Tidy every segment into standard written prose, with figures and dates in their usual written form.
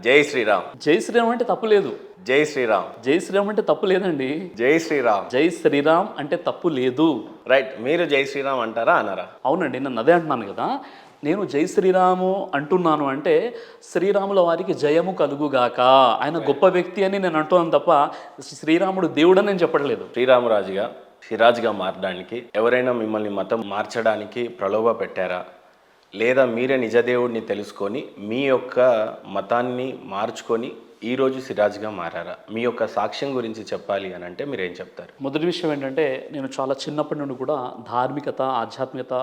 జై శ్రీరామ్. జై శ్రీరామ్ అంటే తప్పు లేదు. జై శ్రీరామ్. జై శ్రీరామ్ అంటే తప్పు లేదండి. జై శ్రీరామ్. జై శ్రీరామ్ అంటే తప్పు లేదు. రైట్. మీరు జై శ్రీరామ్ అంటారా అన్నారా? అవునండి, నేను అదే అంటున్నాను కదా. నేను జై శ్రీరాము అంటున్నాను అంటే శ్రీరాముల వారికి జయము కలుగుగాక, ఆయన గొప్ప వ్యక్తి అని నేను అంటున్నాను తప్ప శ్రీరాముడు దేవుడని నేను చెప్పట్లేదు. శ్రీరామరాజుగా సిరాజ్గా మారడానికి ఎవరైనా మిమ్మల్ని మతం మార్చడానికి ప్రలోభ పెట్టారా, లేదా మీరే నిజదేవుడిని తెలుసుకొని మీ యొక్క మతాన్ని మార్చుకొని ఈరోజు సిరాజ్గా మారారా? మీ యొక్క సాక్ష్యం గురించి చెప్పాలి అని అంటే మీరేం చెప్తారు? మొదటి విషయం ఏంటంటే, నేను చాలా చిన్నప్పటి నుండి కూడా ధార్మికత, ఆధ్యాత్మికత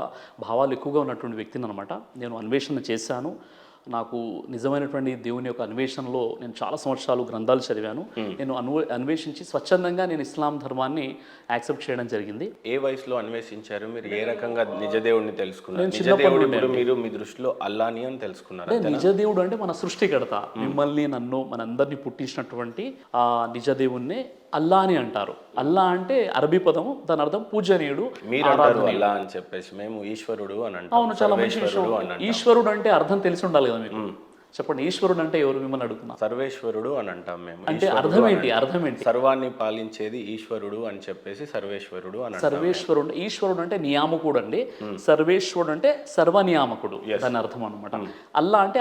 భావాలు ఎక్కువగా ఉన్నటువంటి వ్యక్తిని అనమాట. నేను అన్వేషణ చేశాను. నాకు నిజమైనటువంటి దేవుని యొక్క అన్వేషణలో నేను చాలా సంవత్సరాలు గ్రంథాలు చదివాను. నేను అన్వేషించి స్వచ్ఛందంగా నేను ఇస్లాం ధర్మాన్ని యాక్సెప్ట్ చేయడం జరిగింది. ఏ వయసులో అన్వేషించారు? మీరు ఏ రకంగా నిజదేవుడిని తెలుసుకున్నారు? నిజదేవుడు ఇప్పుడు మీరు మీ దృష్టిలో అల్లాని అని తెలుసుకున్నారు. నిజదేవుడు అంటే మన సృష్టికర్త, మిమ్మల్ని నన్ను మనందరినీ పుట్టించినటువంటి ఆ నిజదేవుణ్ణి అల్లా అని అంటారు. అల్లా అంటే అరబీ పదము, దాని అర్థం పూజనీయుడు. మీరు అంటారు అల్లా అని చెప్పేసి, మేము ఈశ్వరుడు అని అంటాం. అవును, చాలా మంచి విషయం. ఈశ్వరుడు అంటే అర్థం తెలిసి ఉండాలి కదా మీకు. చెప్పండి, ఈశ్వరుడు అంటే ఎవరు? మిమ్మల్ని అడుగుతున్నా. సర్వేశ్వరుడు అని అంటాం మేము. అంటే అర్థం ఏంటి? అర్థం ఏంటి? సర్వాన్ని పాలించేది ఈశ్వరుడు అని చెప్పేసి సర్వేశ్వరుడు అని. సర్వేశ్వరుడు, ఈశ్వరుడు అంటే నియామకుడు అండి. సర్వేశ్వరుడు అంటే సర్వనియామకుడు, దాని అర్థం అనమాట. అల్లా అంటే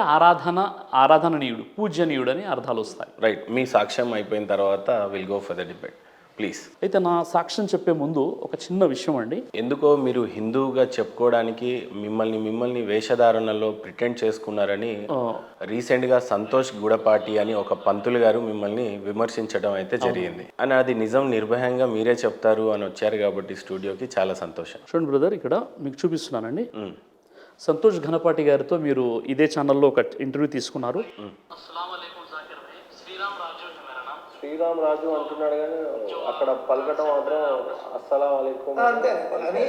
ఆరాధననీయుడు, పూజనీయుడు అని అర్థాలు వస్తాయి. రైట్. మీ సాక్ష్యం అయిపోయిన తర్వాత will go for the debate please. అయితే నా సాక్ష్యం చెప్పే ముందు ఒక చిన్న విషయం అండి. ఎందుకో మీరు హిందువుగా చెప్పుకోవడానికి మిమ్మల్ని వేషధారణలో ప్రిటెండ్ చేసుకున్నారని రీసెంట్గా సంతోష్ గుడపాటి అని ఒక పంతులు గారు మిమ్మల్ని విమర్శించడం అయితే జరిగింది. అని అది నిజం నిర్భయంగా మీరే చెప్తారు అని వచ్చారు కాబట్టి స్టూడియోకి చాలా సంతోషం. చూడండి బ్రదర్, ఇక్కడ మీకు చూపిస్తున్నానండి. సంతోష్ ఘనపాటి గారితో మీరు ఇదే ఛానల్లో ఒక ఇంటర్వ్యూ తీసుకున్నారు. శ్రీరామ్ రాజు అంటున్నాడు కానీ అక్కడ పలకటం మాత్రం అస్సలాం అలైకుం అంతే అని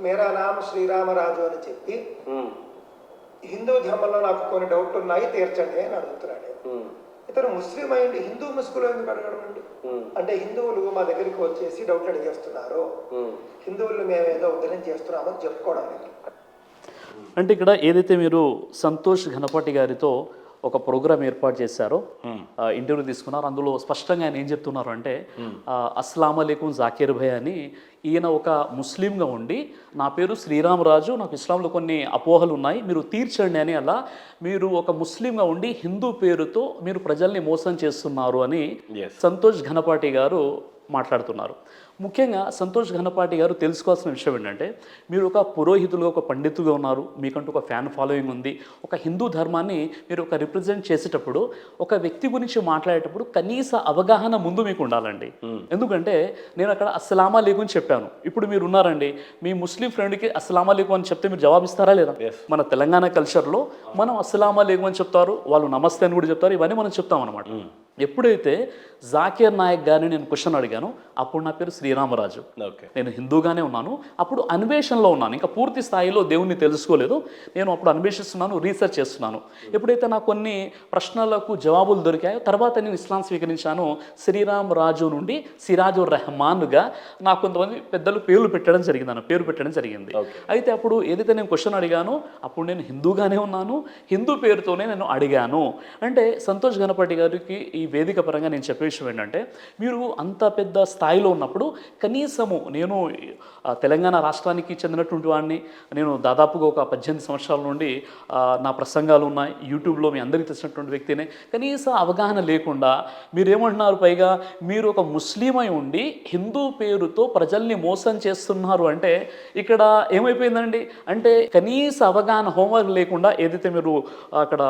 మేరా నామ్ శ్రీరామరాజు అని చెప్పి హిందూ ధర్మంలో నాకు కొన్ని డౌట్లు ఉన్నాయి, తీర్చండి అని అడుగుతున్నాడు. ఇతను ముస్లిం అయ్యింది, హిందూ ముసుగులో ఎందుకు అడగడం అండి? అంటే హిందువులు మా దగ్గరికి వచ్చేసి డౌట్లు అడిగేస్తున్నారు, హిందువులు మేమేదో ఉద్ధరణ చేస్తున్నామని చెప్పుకోవడం లేదు. అంటే ఇక్కడ ఏదైతే మీరు సంతోష్ ఘనపాటి గారితో ఒక ప్రోగ్రామ్ ఏర్పాటు చేశారో, ఇంటర్వ్యూ తీసుకున్నారు, అందులో స్పష్టంగా ఆయన ఏం చెప్తున్నారు అంటే, అస్సలాము అలైకుం జాకీర్ భాయ్ అని, ఈయన ఒక ముస్లింగా ఉండి నా పేరు శ్రీరామరాజు, నాకు ఇస్లాంలో కొన్ని అపోహలు ఉన్నాయి, మీరు తీర్చండి అని. అలా మీరు ఒక ముస్లింగా ఉండి హిందూ పేరుతో మీరు ప్రజల్ని మోసం చేస్తున్నారు అని సంతోష్ ఘనపాటి గారు మాట్లాడుతున్నారు. ముఖ్యంగా సంతోష్ ఘనపాటి గారు తెలుసుకోవాల్సిన విషయం ఏంటంటే, మీరు ఒక పురోహితులుగా, ఒక పండితుగా ఉన్నారు, మీకంటూ ఒక ఫ్యాన్ ఫాలోయింగ్ ఉంది. ఒక హిందూ ధర్మాన్ని మీరు ఒక రిప్రజెంట్ చేసేటప్పుడు, ఒక వ్యక్తి గురించి మాట్లాడేటప్పుడు కనీస అవగాహన ముందు మీకు ఉండాలండి. ఎందుకంటే నేను అక్కడ అస్సలాము అలైకుం చెప్పాను. ఇప్పుడు మీరు ఉన్నారండి, మీ ముస్లిం ఫ్రెండ్కి అస్సలాము అలైకుం అని చెప్తే మీరు జవాబిస్తారా లేదా? మన తెలంగాణ కల్చర్లో మనం అస్సలాము అలైకుం అని చెప్తారు, వాళ్ళు నమస్తే అని కూడా చెప్తారు, ఇవన్నీ మనం చెప్తాం అనమాట. ఎప్పుడైతే జాకీర్ నాయక్ గారిని నేను క్వశ్చన్ అడిగాను, అప్పుడు నా పేరు శ్రీరామరాజు, నేను హిందూగానే ఉన్నాను, అప్పుడు అన్వేషణలో ఉన్నాను, ఇంకా పూర్తి స్థాయిలో దేవుణ్ణి తెలుసుకోలేదు, నేను అప్పుడు అన్వేషిస్తున్నాను, రీసెర్చ్ చేస్తున్నాను. ఎప్పుడైతే నాకు కొన్ని ప్రశ్నలకు జవాబులు దొరికాయో తర్వాత నేను ఇస్లాం స్వీకరించాను. శ్రీరామరాజు నుండి సిరాజుర్ రెహమాన్గా నాకు కొంతమంది పెద్దలు పేరు పెట్టడం జరిగింది. అయితే అప్పుడు ఏదైతే నేను క్వశ్చన్ అడిగానో అప్పుడు నేను హిందూగానే ఉన్నాను, హిందూ పేరుతోనే నేను అడిగాను. అంటే సంతోష్ ఘనపాటి గారికి ఈ వేదిక పరంగా నేను చెప్పే విషయం ఏంటంటే, మీరు అంత పెద్ద స్థాయిలో ఉన్నప్పుడు కనీసము, నేను తెలంగాణ రాష్ట్రానికి చెందినటువంటి వాడిని, నేను దాదాపుగా ఒక 18 సంవత్సరాల నుండి నా ప్రసంగాలు ఉన్నాయి యూట్యూబ్లో, మీ అందరికీ తెలిసినటువంటి వ్యక్తినే, కనీస అవగాహన లేకుండా మీరేమంటున్నారు, పైగా మీరు ఒక ముస్లిం అయి ఉండి హిందూ పేరుతో ప్రజల్ని మోసం చేస్తున్నారు అంటే ఇక్కడ ఏమైపోయిందండి? అంటే కనీస అవగాహన, హోంవర్క్ లేకుండా ఏదైతే మీరు అక్కడ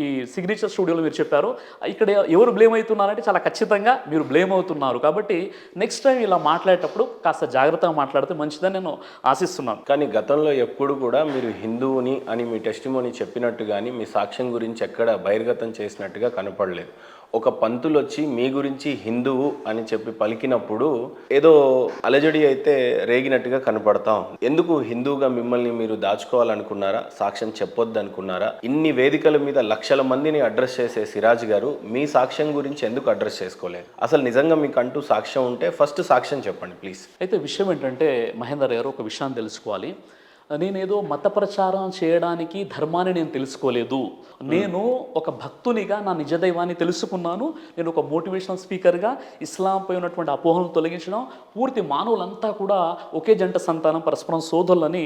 ఈ సిగ్నేచర్ స్టూడియోలో మీరు చెప్పారో, ఇక్కడ ఎవరు బ్లేమ్ అవుతున్నారంటే చాలా ఖచ్చితంగా మీరు బ్లేమ్ అవుతున్నారు. కాబట్టి నెక్స్ట్ టైం ఇలా మాట్లాడేటప్పుడు కాస్త జాగ్రత్తగా మాట్లాడితే మంచిదని నేను ఆశిస్తున్నాను. కానీ గతంలో ఎప్పుడు కూడా మీరు హిందువుని అని మీ టెస్టిమోనీ చెప్పినట్టు కానీ మీ సాక్ష్యం గురించి ఎక్కడ బహిర్గతం చేసినట్టుగా కనపడలేదు. ఒక పంతులు వచ్చి మీ గురించి హిందువు అని చెప్పి పలికినప్పుడు ఏదో అలజడి అయితే రేగినట్టుగా కనపడతాం. ఎందుకు హిందువుగా మిమ్మల్ని మీరు దాచుకోవాలనుకున్నారా? సాక్ష్యం చెప్పొద్దు అనుకున్నారా? ఇన్ని వేదికల మీద లక్షల మందిని అడ్రస్ చేసే సిరాజ్ గారు మీ సాక్ష్యం గురించి ఎందుకు అడ్రస్ చేసుకోలేదు? అసలు నిజంగా మీకు అంటూ సాక్ష్యం ఉంటే ఫస్ట్ సాక్ష్యం చెప్పండి ప్లీజ్. అయితే విషయం ఏంటంటే మహేందర్ గారు, ఒక విషయాన్ని తెలుసుకోవాలి. నేనేదో మత ప్రచారం చేయడానికి ధర్మాన్ని నేను తెలుసుకోలేదు. నేను ఒక భక్తునిగా నా నిజ దైవాన్ని తెలుసుకున్నాను. నేను ఒక మోటివేషనల్ స్పీకర్గా ఇస్లాంపై ఉన్నటువంటి అపోహలను తొలగించడం, పూర్తి మానవులంతా కూడా ఒకే జంట సంతానం, పరస్పరం సోదరులని,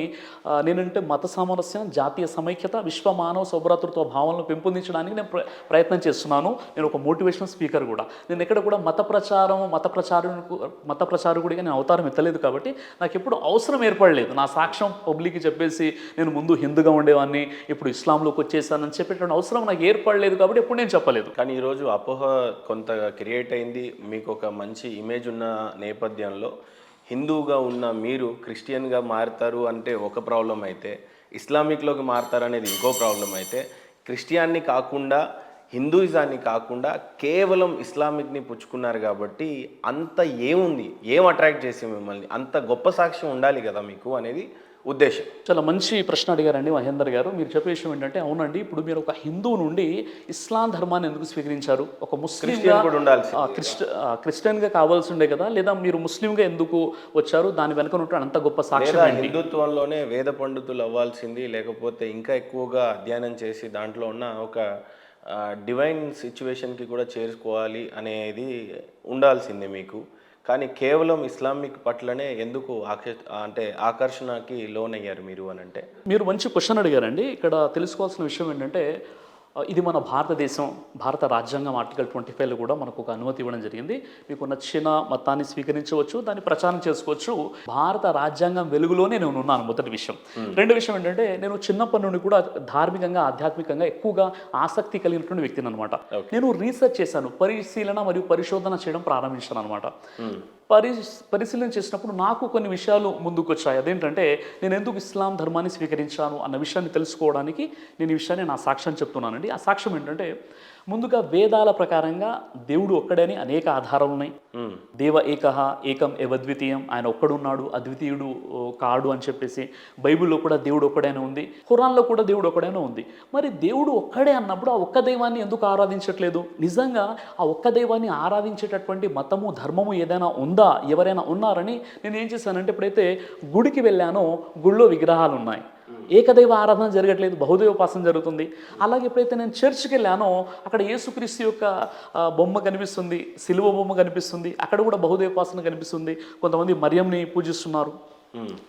నేనంటే మత సామరస్యం, జాతీయ సమైక్యత, విశ్వ మానవ సౌభ్రాతృత్వ భావనలు పెంపొందించడానికి నేను ప్రయత్నం చేస్తున్నాను. నేను ఒక మోటివేషనల్ స్పీకర్ కూడా. నేను ఎక్కడ కూడా మత ప్రచారకుడిగా నేను అవతారం ఎత్తలేదు. కాబట్టి నాకు ఎప్పుడు అవసరం ఏర్పడలేదు నా సాక్ష్యం పబ్లిక్కి చెప్పేసి నేను ముందు హిందూగా ఉండేవాడిని, ఇప్పుడు ఇస్లాంలోకి వచ్చేసానని చెప్పేటువంటి అవసరం నాకు ఏర్పడలేదు. కాబట్టి ఎప్పుడు నేను చెప్పలేదు. కానీ ఈరోజు అపోహ కొంత క్రియేట్ అయింది. మీకు ఒక మంచి ఇమేజ్ ఉన్న నేపథ్యంలో హిందువుగా ఉన్న మీరు క్రిస్టియన్గా మారుతారు అంటే ఒక ప్రాబ్లం అయితే, ఇస్లామిక్లోకి మారుతారు అనేది ఇంకో ప్రాబ్లం అయితే, క్రిస్టియాన్ని కాకుండా హిందూయిజాన్ని కాకుండా కేవలం ఇస్లామిక్ని పుచ్చుకున్నారు కాబట్టి అంత ఏముంది, ఏం అట్రాక్ట్ చేసి మిమ్మల్ని, అంత గొప్ప సాక్ష్యం ఉండాలి కదా మీకు అనేది ఉద్దేశం. చాలా మంచి ప్రశ్న అడిగారండి మహేందర్ గారు. మీరు చెప్పే విషయం ఏంటంటే, అవునండి, ఇప్పుడు మీరు ఒక హిందువు నుండి ఇస్లాం ధర్మాన్ని ఎందుకు స్వీకరించారు? ఒక ముస్లింగా కూడా ఉండాల్సి క్రిస్టియన్గా కావాల్సి ఉండే కదా, లేదా మీరు ముస్లింగా ఎందుకు వచ్చారు? దాని వెనుక ఉన్నటువంటి అంత గొప్ప సాక్ష్యం ఏంటి? హిందుత్వంలోనే వేద పండితులు అవ్వాల్సింది, లేకపోతే ఇంకా ఎక్కువగా అధ్యయనం చేసి దాంట్లో ఉన్న ఒక డివైన్ సిచ్యువేషన్కి కూడా చేరుకోవాలి అనేది ఉండాల్సిందే మీకు. కానీ కేవలం ఇస్లామిక్ పట్లనే ఎందుకు ఆకర్షణకి లోనయ్యారు మీరు అని అంటే? మీరు మంచి క్వశ్చన్ అడిగారండి. ఇక్కడ తెలుసుకోవాల్సిన విషయం ఏంటంటే, ఇది మన భారతదేశం, భారత రాజ్యాంగం ఆర్టికల్ 25లో కూడా మనకు ఒక అనుమతి ఇవ్వడం జరిగింది. మీకు నచ్చిన మతాన్ని స్వీకరించవచ్చు, దాన్ని ప్రచారం చేసుకోవచ్చు. భారత రాజ్యాంగం వెలుగులోనే నేను ఉన్నాను, మొదటి విషయం. రెండో విషయం ఏంటంటే, నేను చిన్నప్పటి నుండి కూడా ధార్మికంగా, ఆధ్యాత్మికంగా ఎక్కువగా ఆసక్తి కలిగినటువంటి వ్యక్తిని అనమాట. నేను రీసెర్చ్ చేశాను, పరిశీలన మరియు పరిశోధన చేయడం ప్రారంభించాను అనమాట. పరిశీలన చేసినప్పుడు నాకు కొన్ని విషయాలు ముందుకు వచ్చాయి. అదేంటంటే, నేను ఎందుకు ఇస్లాం ధర్మాన్ని స్వీకరించాను అన్న విషయాన్ని తెలుసుకోవడానికి నేను ఈ విషయాన్ని నా సాక్ష్యం చెప్తున్నానండి. ఆ సాక్ష్యం ఏంటంటే, ముందుగా వేదాల ప్రకారంగా దేవుడు ఒక్కడే అని అనేక ఆధారాలు ఉన్నాయి. దేవ ఏకహ ఏకం ఏవద్వితీయం, ఆయన ఒక్కడున్నాడు, అద్వితీయుడు కాడు అని చెప్పేసి బైబిల్లో కూడా దేవుడు ఒక్కడైనా ఉంది, ఖురాన్లో కూడా దేవుడు ఒక్కడైనా ఉంది. మరి దేవుడు ఒక్కడే అన్నప్పుడు ఆ ఒక్క దైవాన్ని ఎందుకు ఆరాధించట్లేదు? నిజంగా ఆ ఒక్క దైవాన్ని ఆరాధించేటటువంటి మతము, ధర్మము ఏదైనా ఉందా, ఎవరైనా ఉన్నారని నేను ఏం చేశానంటే, ఎప్పుడైతే గుడికి వెళ్ళానో గుళ్ళో విగ్రహాలు ఉన్నాయి, ఏకదైవ ఆరాధన జరగట్లేదు, బహుదైవోపాసన జరుగుతుంది. అలాగే ఎప్పుడైతే నేను చర్చ్కి వెళ్ళానో అక్కడ యేసుక్రీస్తు యొక్క బొమ్మ కనిపిస్తుంది, సిలువ బొమ్మ కనిపిస్తుంది, అక్కడ కూడా బహుదైవోపాసన కనిపిస్తుంది. కొంతమంది మరియంని పూజిస్తున్నారు.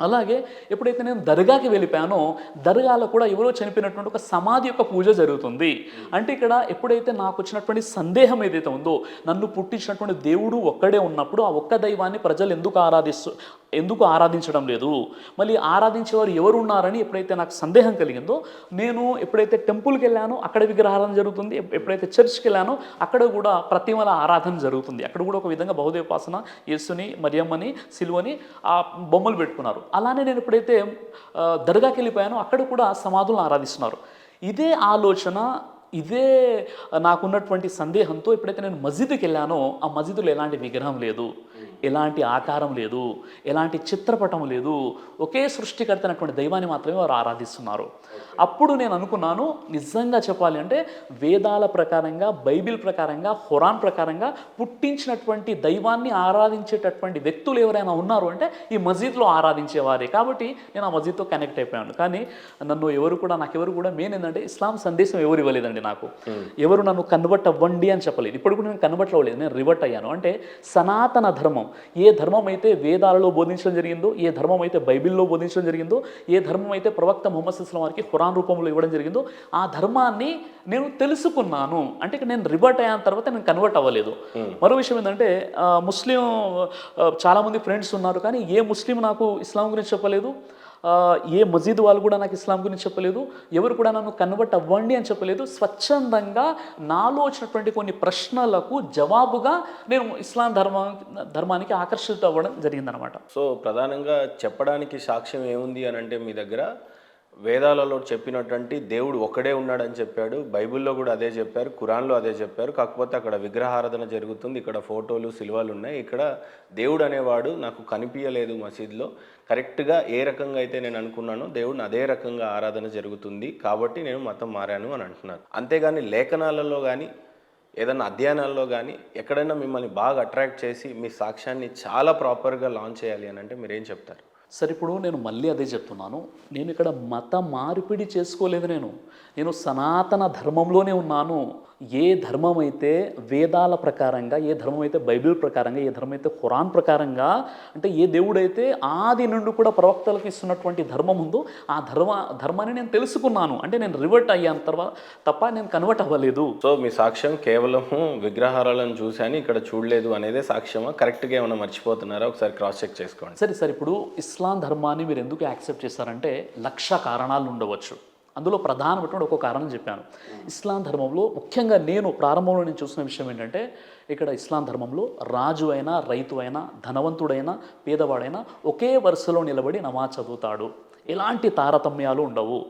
అలాగే ఎప్పుడైతే నేను దర్గాకి వెళ్ళిపోయానో దర్గాలో కూడా ఎవరో చనిపోయినటువంటి ఒక సమాధి యొక్క పూజ జరుగుతుంది. అంటే ఇక్కడ ఎప్పుడైతే నాకు వచ్చినటువంటి సందేహం ఏదైతే ఉందో, నన్ను పుట్టించినటువంటి దేవుడు ఒక్కడే ఉన్నప్పుడు ఆ ఒక్క దైవాన్ని ప్రజలు ఎందుకు ఆరాధించడం లేదు, మళ్ళీ ఆరాధించేవారు ఎవరు ఉన్నారని ఎప్పుడైతే నాకు సందేహం కలిగిందో, నేను ఎప్పుడైతే టెంపుల్కి వెళ్ళానో అక్కడ విగ్రహారాధన జరుగుతుంది, ఎప్పుడైతే చర్చ్కి వెళ్ళానో అక్కడ కూడా ప్రతిమల ఆరాధన జరుగుతుంది. అక్కడ కూడా ఒక విధంగా బహుదైవోపాసన, యేసుని, మరియమ్మని, సిలువని ఆ బొమ్మలు పెట్టుకున్నారు. అలానే నేను ఎప్పుడైతే దర్గాకి వెళ్ళిపోయానో అక్కడ కూడా సమాధులను ఆరాధిస్తున్నారు. ఇదే ఆలోచన, ఇదే నాకున్నటువంటి సందేహంతో ఎప్పుడైతే నేను మస్జిద్కి వెళ్ళానో ఆ మస్జిద్లో ఎలాంటి విగ్రహం లేదు, ఎలాంటి ఆకారం లేదు, ఎలాంటి చిత్రపటం లేదు, ఒకే సృష్టికర్త అయినటువంటి దైవాన్ని మాత్రమే వారు ఆరాధిస్తున్నారు. అప్పుడు నేను అనుకున్నాను, నిజంగా చెప్పాలి అంటే వేదాల ప్రకారంగా, బైబిల్ ప్రకారంగా, ఖురాన్ ప్రకారంగా పుట్టించినటువంటి దైవాన్ని ఆరాధించేటటువంటి వ్యక్తులు ఎవరైనా ఉన్నారు అంటే ఈ మస్జిద్లో ఆరాధించేవారే. కాబట్టి నేను ఆ మస్జిద్తో కనెక్ట్ అయిపోయాను. కానీ నాకెవరు కూడా మెయిన్ ఏంటంటే, ఇస్లాం సందేశం ఎవరు ఇవ్వలేదండి నాకు. ఎవరు నన్ను కన్వర్ట్ అవ్వండి అని చెప్పలేదు. ఇప్పుడు కూడా నేను కన్వర్ట్ అవ్వలేదు, నేను రివర్ట్ అయ్యాను. అంటే సనాతన ధర్మం, ఏ ధర్మం అయితే వేదాలలో బోధించడం జరిగిందో, ఏ ధర్మం అయితే బైబిల్లో బోధించడం జరిగిందో, ఏ ధర్మం అయితే ప్రవక్త ముహమ్మద్ సల్లల్లాహు అలైహి వసల్లం వారికి ఖురాన్ రూపంలో ఇవ్వడం జరిగిందో, ఆ ధర్మాన్ని నేను తెలుసుకున్నాను. అంటే నేను రివర్ట్ అయిన తర్వాత నేను కన్వర్ట్ అవ్వలేదు. మరో విషయం ఏంటంటే, ముస్లిం చాలామంది ఫ్రెండ్స్ ఉన్నారు, కానీ ఏ ముస్లిం నాకు ఇస్లాం గురించి చెప్పలేదు, ఏ మస్జిద్ వాళ్ళు కూడా నాకు ఇస్లాం గురించి చెప్పలేదు, ఎవరు కూడా నన్ను కన్వర్ట్ అవ్వండి అని చెప్పలేదు. స్వచ్ఛందంగా నాలో వచ్చినటువంటి కొన్ని ప్రశ్నలకు జవాబుగా నేను ఇస్లాం ధర్మానికి ఆకర్షిత అవ్వడం జరిగిందనమాట. సో ప్రధానంగా చెప్పడానికి సాక్ష్యం ఏముంది అని అంటే, మీ దగ్గర వేదాలలో చెప్పినటువంటి దేవుడు ఒక్కడే ఉన్నాడని చెప్పాడు, బైబిల్లో కూడా అదే చెప్పారు, ఖురాన్లో అదే చెప్పారు. కాకపోతే అక్కడ విగ్రహారాధన జరుగుతుంది, ఇక్కడ ఫోటోలు, సిలువలు ఉన్నాయి, ఇక్కడ దేవుడు అనేవాడు నాకు కనిపించలేదు మసీద్లో. కరెక్ట్గా ఏ రకంగా అయితే నేను అనుకున్నానో దేవుడిని అదే రకంగా ఆరాధన జరుగుతుంది, కాబట్టి నేను మతం మారాను అని అంటున్నారు. అంతేగాని లేఖనాలలో కానీ ఏదైనా అధ్యయనాల్లో కానీ ఎక్కడైనా మిమ్మల్ని బాగా అట్రాక్ట్ చేసి మీ సాక్ష్యాన్ని చాలా ప్రాపర్గా లాంచ్ చేయాలి అని అంటే మీరేం చెప్తారు? సరే ఇప్పుడు నేను మళ్ళీ అదే చెప్తున్నాను, నేను ఇక్కడ మత మార్పిడి చేసుకోలేదు. నేను సనాతన ధర్మంలోనే ఉన్నాను. ఏ ధర్మం అయితే వేదాల ప్రకారంగా, ఏ ధర్మం అయితే బైబిల్ ప్రకారంగా, ఏ ధర్మం అయితే ఖురాన్ ప్రకారంగా, అంటే ఏ దేవుడైతే ఆది నుండి కూడా ప్రవక్తలకు ఇస్తున్నటువంటి ధర్మం ఉందో ఆ ధర్మాన్ని నేను తెలుసుకున్నాను. అంటే నేను రివర్ట్ అయ్యాను తర్వాత తప్ప నేను కన్వర్ట్ అవ్వలేదు. సో మీ సాక్ష్యం కేవలం విగ్రహారాలను చూశాను ఇక్కడ చూడలేదు అనేదే సాక్ష్యమా? కరెక్ట్గా ఏమైనా మర్చిపోతున్నారా? ఒకసారి క్రాస్ చెక్ చేసుకోండి. సరే ఇప్పుడు ఇస్లాం ధర్మాన్ని మీరు ఎందుకు యాక్సెప్ట్ చేస్తారంటే 1,00,000 కారణాలు ఉండవచ్చు. అందులో ప్రధానమైనటువంటి ఒక కారణం చెప్పాను. ఇస్లాం ధర్మంలో ముఖ్యంగా నేను ప్రారంభంలో నేను చూసిన విషయం ఏంటంటే, ఇక్కడ ఇస్లాం ధర్మంలో రాజు అయినా, రైతు అయినా, ధనవంతుడైనా, పేదవాడైనా ఒకే వరుసలో నిలబడి నమాజ్ చదువుతాడు. ఎలాంటి తారతమ్యాలు ఉండవు.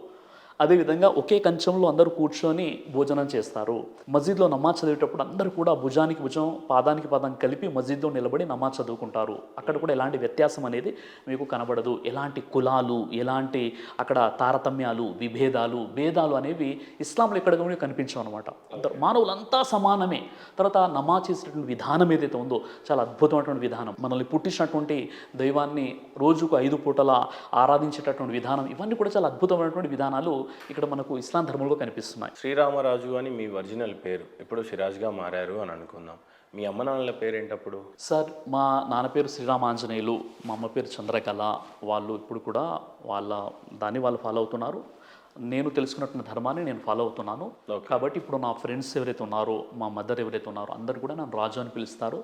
అదేవిధంగా ఒకే కంచంలో అందరూ కూర్చొని భోజనం చేస్తారు. మస్జిద్లో నమాజ్ చదివేటప్పుడు అందరూ కూడా భుజానికి భుజం, పాదానికి పాదం కలిపి మస్జిద్లో నిలబడి నమాజ్ చదువుకుంటారు. అక్కడ కూడా ఎలాంటి వ్యత్యాసం అనేది మీకు కనబడదు. ఎలాంటి కులాలు, ఎలాంటి అక్కడ తారతమ్యాలు, భేదాలు అనేవి ఇస్లాంలో ఎక్కడ కూడా కనిపించవు అనమాట. మానవులంతా సమానమే. తర్వాత నమాజ్ చేసేటువంటి విధానం ఏదైతే ఉందో చాలా అద్భుతమైనటువంటి విధానం. మనల్ని పుట్టించినటువంటి దైవాన్ని రోజుకు 5 పూటల ఆరాధించేటటువంటి విధానం, ఇవన్నీ కూడా చాలా అద్భుతమైనటువంటి విధానాలు ఇక్కడ మనకు ఇస్లాం ధర్మంలో కనిపిస్తున్నాయి. శ్రీరామరాజు అని మీ ఒరిజినల్ పేరు, ఇప్పుడు సిరాజ్గా మారారు అని అనుకుందాం. మీ అమ్మ నాన్నల పేరు ఏంటప్పుడు? సార్ మా నాన్న పేరు శ్రీరామాంజనేయులు, మా అమ్మ పేరు చంద్రకళ. వాళ్ళు ఇప్పుడు కూడా వాళ్ళు ఫాలో అవుతున్నారు. నేను తెలుసుకున్నటువంటి ధర్మాన్ని నేను ఫాలో అవుతున్నాను. కాబట్టి ఇప్పుడు నా ఫ్రెండ్స్ ఎవరైతే ఉన్నారో, మా మదర్ ఎవరైతే ఉన్నారో అందరు కూడా నన్ను రాజు అని పిలుస్తారు.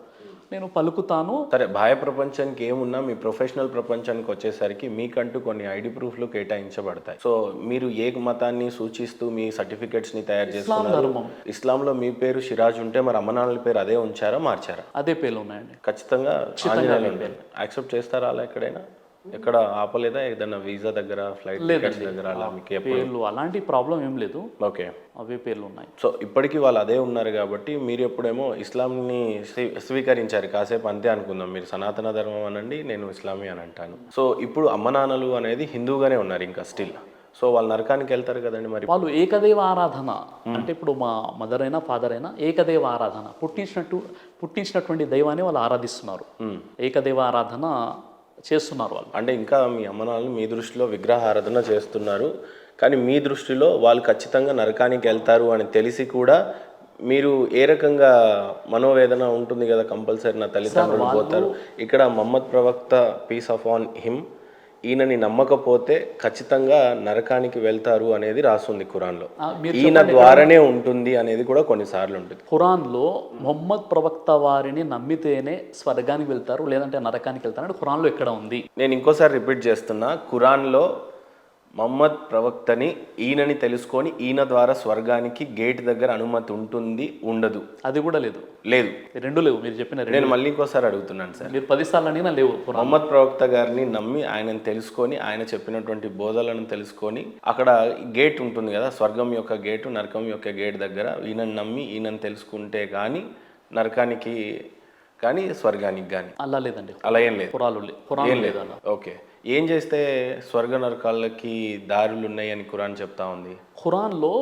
నేను పలుకుతాను. సరే, బాహ్య ప్రపంచానికి ఏమున్నా మీ ప్రొఫెషనల్ ప్రపంచానికి వచ్చేసరికి మీకంటూ కొన్ని ఐడి ప్రూఫ్లు కేటాయించబడతాయి. సో మీరు ఏ మతాన్ని సూచిస్తూ మీ సర్టిఫికెట్స్ని తయారు చేస్తున్నారు? ఇస్లాంలో మీ పేరు సిరాజ్ ఉంటే మరి అమ్మ నాన్నల పేరు అదే ఉంచారా, మార్చారా? అదే పేర్లు ఉన్నాయండి. ఖచ్చితంగా యాక్సెప్ట్ చేస్తారా? అలా ఎక్కడ ఆపలేదా? ఏదైనా వీసా దగ్గర, ఫ్లైట్ టికెట్స్ దగ్గర అలా మీకు పేర్లు అలాంటి ప్రాబ్లం ఏం లేదు. ఓకే, అవే పేర్లు ఉన్నాయి. సో ఇప్పటికీ వాళ్ళు అదే ఉన్నారు కాబట్టి మీరు ఎప్పుడేమో ఇస్లాంని స్వీకరించారు. కాసేపు అంతే అనుకుందాం, మీరు సనాతన ధర్మం అనండి, నేను ఇస్లామీ అని అంటాను. సో ఇప్పుడు అమ్మ నాన్నలు అనేది హిందూగానే ఉన్నారు ఇంకా స్టిల్. సో వాళ్ళు నరకానికి వెళ్తారు కదండి. మరి వాళ్ళు ఏకదేవ ఆరాధన అంటే ఇప్పుడు మా మదర్ అయినా ఫాదర్ అయినా ఏకదేవ ఆరాధన, పుట్టించినటువంటి దైవాన్ని వాళ్ళు ఆరాధిస్తున్నారు. ఏకదేవ ఆరాధన చేస్తున్నారు వాళ్ళు. అంటే ఇంకా మీ అమ్మనాన్నలు మీ దృష్టిలో విగ్రహారాధన చేస్తున్నారు, కానీ మీ దృష్టిలో వాళ్ళు ఖచ్చితంగా నరకానికి వెళ్తారు అని తెలిసి కూడా మీరు ఏ రకంగా మనోవేదన ఉంటుంది కదా, కంపల్సరీ నా తల్లిదండ్రులు పోతారు. ఇక్కడ మహమ్మద్ ప్రవక్త పీస్ ఆఫ్ ఆన్ హిమ్, ఈయనని నమ్మకపోతే ఖచ్చితంగా నరకానికి వెళ్తారు అనేది రాస్తుంది ఖురాన్లో. ఈయన ద్వారానే ఉంటుంది అనేది కూడా కొన్నిసార్లు ఉంటుంది. ఖురాన్లో మొహమ్మద్ ప్రవక్త వారిని నమ్మితేనే స్వర్గానికి వెళ్తారు, లేదంటే నరకానికి వెళ్తారు అంటే ఖురాన్లో ఎక్కడ ఉంది? నేను ఇంకోసారి రిపీట్ చేస్తున్నా, ఖురాన్లో మహమ్మద్ ప్రవక్తని ఈయనని తెలుసుకొని ఈయన ద్వారా స్వర్గానికి గేట్ దగ్గర అనుమతి ఉంటుంది, ఉండదు? అది కూడా లేదు. రెండు లేవు. మీరు చెప్పిన నేను మళ్ళీ ఇంకోసారి అడుగుతున్నాను సార్, మీరు 10 సార్లు అడిగినా లేవు. మహమ్మద్ ప్రవక్త గారిని నమ్మి ఆయనను తెలుసుకొని ఆయన చెప్పినటువంటి బోధలను తెలుసుకొని అక్కడ గేట్ ఉంటుంది కదా, స్వర్గం యొక్క గేటు, నరకం యొక్క గేట్ దగ్గర ఈయనను నమ్మి ఈయనను తెలుసుకుంటే కానీ నరకానికి కానీ స్వర్గానికి కానీ అలా లేదండి. అలా ఏం లేదు. ఖురాన్ లేదు అలా. ఓకే, ఏం చేస్తే స్వర్గ నరకాలకి దారులు ఉన్నాయని ఖురాన్ చెప్తా ఉంది? ఖురాన్లో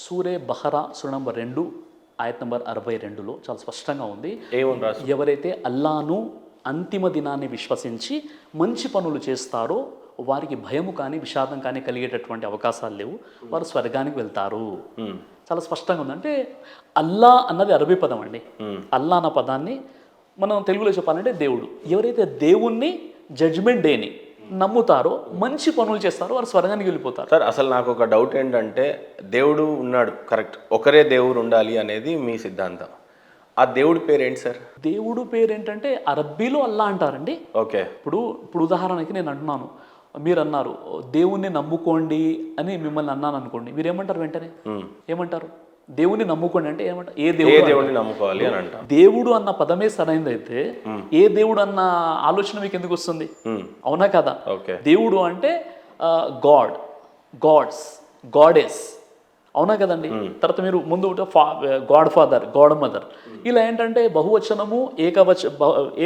సూరే బహరా సూరా నంబర్ 2 ఆయత్ నంబర్ 62లో చాలా స్పష్టంగా ఉంది. ఏమని రాసి? ఎవరైతే అల్లాను అంతిమ దినాన్ని విశ్వసించి మంచి పనులు చేస్తారో వారికి భయము కానీ విషాదం కానీ కలిగేటటువంటి అవకాశాలు లేవు, వారు స్వర్గానికి వెళ్తారు. చాలా స్పష్టంగా ఉంది. అంటే అల్లా అన్నది అరబీ పదం అండి. అల్లా అన్న పదాన్ని మనం తెలుగులో చెప్పాలంటే దేవుడు. ఎవరైతే దేవుణ్ణి జడ్జ్మెంట్ డేని నమ్ముతారో, మంచి పనులు చేస్తారో వారు స్వర్గానికి వెళ్ళిపోతారు. సార్ అసలు నాకు ఒక డౌట్ ఏంటంటే, దేవుడు ఉన్నాడు కరెక్ట్, ఒకరే దేవుడు ఉండాలి అనేది మీ సిద్ధాంతం. ఆ దేవుడి పేరు ఏంటి సార్? దేవుడు పేరు ఏంటంటే అరబ్బీలో అల్లా అంటారండి. ఓకే, ఇప్పుడు ఉదాహరణకి నేను అంటున్నాను, మీరు అన్నారు దేవుణ్ణి నమ్ముకోండి అని మిమ్మల్ని అన్నాను అనుకోండి, మీరు ఏమంటారు? వెంటనే ఏమంటారు? దేవుని నమ్ముకోండి అంటే ఏమంటారు? ఏ దేవుడిని నమ్ముకోవాలి అని అంటారు. దేవుడు అన్న పదమే సరైనదైతే ఏ దేవుడు అన్న ఆలోచన మీకు ఎందుకు వస్తుంది? అవునా కదా? దేవుడు అంటే గాడ్, గాడ్స్, గాడెస్ అవునా కదండి. తర్వాత మీరు ముందు గాడ్ ఫాదర్, గాడ్ మదర్, ఇలా ఏంటంటే బహువచనము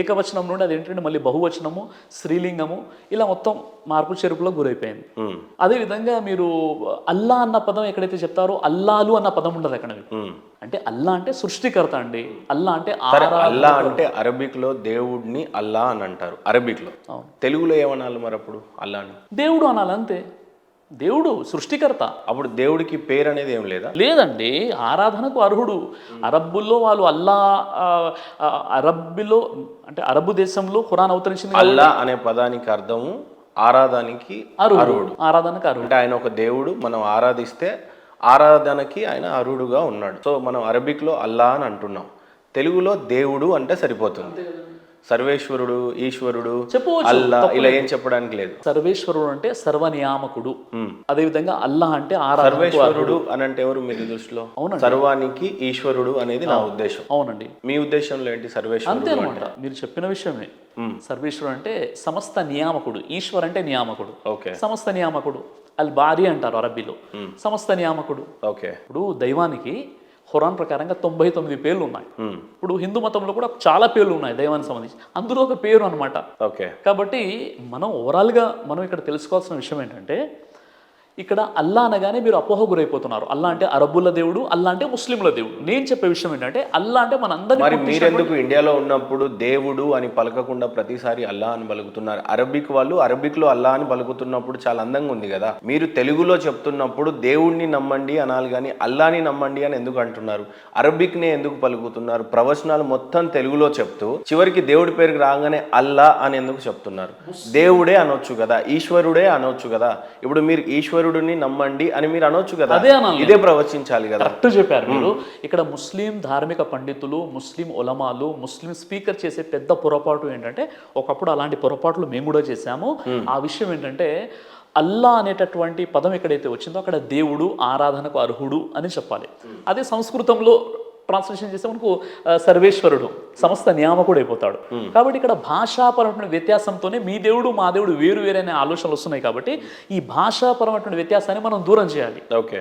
ఏకవచనం నుండి అది ఏంటంటే మళ్ళీ బహువచనము, స్త్రీలింగము, ఇలా మొత్తం మార్పు చెరుపులో గురైపోయింది. అదేవిధంగా మీరు అల్లా అన్న పదం ఎక్కడైతే చెప్తారో అల్లాలు అన్న పదం ఉండదు అక్కడ. అంటే అల్లా అంటే సృష్టికర్త అండి. అల్లా అంటే అల్లా అంటే అరబిక్ లో దేవుడిని అల్లా అని అంటారు అరబిక్ లో. తెలుగులో ఏమనాలి మరి అప్పుడు అల్లాని? దేవుడు అనాలి అంతే. దేవుడు సృష్టికర్త. అప్పుడు దేవుడికి పేరు అనేది ఏం లేదా? లేదండి, ఆరాధనకు అర్హుడు. అరబ్బుల్లో వాళ్ళు అల్లా, అరబ్బులో అంటే అరబ్బు దేశంలో ఖురాన్ అవతరించింది. అల్లా అనే పదానికి అర్థము ఆరాధనకి అర్హుడు. ఆరాధనకు అర్హుడు అంటే ఆయన ఒక దేవుడు, మనం ఆరాధిస్తే ఆరాధనకి ఆయన అర్హుడుగా ఉన్నాడు. సో మనం అరబిక్లో అల్లా అని అంటున్నాం, తెలుగులో దేవుడు అంటే సరిపోతుంది. సర్వేశ్వరుడు, ఈశ్వరుడు, అల్లా ఇలా ఏం చెప్పడానికి లేదు. సర్వేశ్వరుడు అంటే సర్వనియామకుడు. అదేవిధంగా అల్లా అంటే సర్వేశ్వరుడు అని అంటే ఎవరు మీ దృష్టిలో? సర్వానికి ఈశ్వరుడు అనేది నా ఉద్దేశం. అవునండి. మీ ఉద్దేశంలో ఏంటి సర్వేశ్వరుడు? అంతే అనమాట, మీరు చెప్పిన విషయమే. సర్వేశ్వరుడు అంటే సమస్త నియామకుడు, ఈశ్వర్ అంటే నియామకుడు. ఓకే. సమస్త నియామకుడు అల్ బారి అంటారు అరబ్బీలో. సమస్త నియామకుడు. ఓకే. ఇప్పుడు దైవానికి ఖురాన్ ప్రకారంగా 99 పేర్లు ఉన్నాయి. ఇప్పుడు హిందూ మతంలో కూడా చాలా పేర్లు ఉన్నాయి దైవానికి సంబంధించి, అందులో ఒక పేరు అనమాట. ఓకే. కాబట్టి మనం ఓవరాల్గా మనం ఇక్కడ తెలుసుకోవాల్సిన విషయం ఏంటంటే, ఇక్కడ అల్లా అనగానే మీరు అపోహ గురైపోతున్నారు. అల్లా అంటే అరబ్బుల దేవుడు, అల్లా అంటే ముస్లింల దేవుడు. నేను చెప్పే విషయం ఏంటంటే అల్లా అంటే మనందరినీ. మరి మీరెందుకు ఇండియాలో ఉన్నప్పుడు దేవుడు అని పలకకుండా ప్రతిసారి అల్లా అని పలుకుతున్నారు? అరబిక్ వాళ్ళు అరబిక్లో అల్లా అని పలుకుతున్నప్పుడు చాలా అందంగా ఉంది కదా. మీరు తెలుగులో చెప్తున్నప్పుడు దేవుడిని నమ్మండి అనాలి కానీ అల్లాని నమ్మండి అని ఎందుకు అంటున్నారు? అరబిక్నే ఎందుకు పలుకుతున్నారు? ప్రవచనాలు మొత్తం తెలుగులో చెప్తూ చివరికి దేవుడి పేరుకి రాగానే అల్లా అని ఎందుకు చెప్తున్నారు? దేవుడే అనొచ్చు కదా, ఈశ్వరుడే అనొచ్చు కదా. ఇప్పుడు మీరు ఈశ్వరుడిని నమ్మండి అని మీరు అనొచ్చు కదా, ఇదే ప్రవచించాలి కదా. కరెక్ట్ చెప్పారు మీరు. ఇక్కడ ముస్లిం ధార్మిక పండితులు, ముస్లిం ఉలమాలు, ముస్లిం స్పీకర్ చేసే పెద్ద పొరపాటు ఏంటంటే, ఒకప్పుడు అలాంటి పొరపాట్లు మేము కూడా చేశాము. ఆ విషయం ఏంటంటే, అల్లా అనేటటువంటి పదం ఎక్కడైతే వచ్చిందో అక్కడ దేవుడు, ఆరాధనకు అర్హుడు అని చెప్పాలి. అదే సంస్కృతంలో ట్రాన్స్లేషన్ చేస్తే మనకు సర్వేశ్వరుడు, సమస్త నియామకుడు అయిపోతాడు. కాబట్టి ఇక్కడ భాషాపరమైన వ్యత్యాసంతోనే మీ దేవుడు మా దేవుడు వేరు వేరే అనే ఆలోచనలు వస్తున్నాయి. కాబట్టి ఈ భాషాపరమైన వ్యత్యాసాన్ని మనం దూరం చేయాలి. ఓకే.